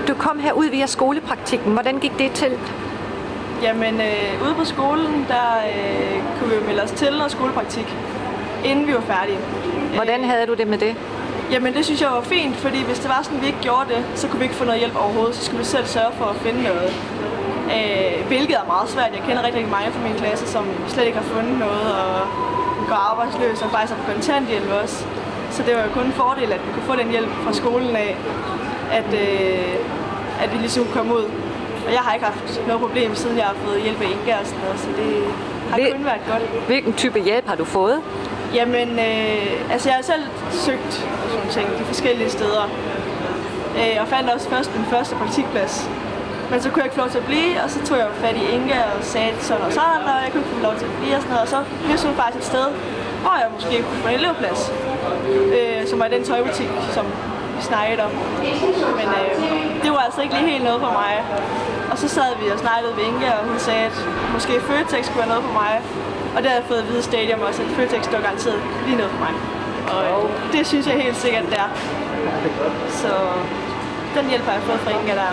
Du kom herud via skolepraktikken. Hvordan gik det til? Jamen, ude på skolen, der kunne vi jo melde os til noget skolepraktik, inden vi var færdige. Hvordan havde du det med det? Jamen, det synes jeg var fint, fordi hvis det var sådan, at vi ikke gjorde det, så kunne vi ikke få noget hjælp overhovedet. Så skulle vi selv sørge for at finde noget. Hvilket er meget svært. Jeg kender rigtig mange fra min klasse, som slet ikke har fundet noget og går arbejdsløs og faktisk er på kontanthjælp også. Så det var jo kun en fordel, at vi kunne få den hjælp fra skolen af, at vi ligesom kom ud. Og jeg har ikke haft noget problem, siden jeg har fået hjælp af Inga og sådan noget, så det har kun været godt. Hvilken type hjælp har du fået? Jamen, altså jeg har selv søgt sådan ting de forskellige steder. Og fandt også først min første praktikplads. Men så kunne jeg ikke få lov til at blive, og så tog jeg fat i Inga og sagde sådan og sådan, og jeg kunne ikke få lov til at blive og sådan noget. Og så blev hun faktisk et sted, hvor jeg måske kunne få en elevplads, som var i den tøjbutik, som vi snakkede om. Men det var altså ikke lige helt noget for mig. Og så sad vi og snakkede ved Inga, og hun sagde, at måske Føtex kunne være noget for mig. Og det havde jeg fået at vide Stadium også, at Føtex var garanteret lige noget for mig. Og det synes jeg helt sikkert, det er. Så den hjælp har jeg fået fra Inga der.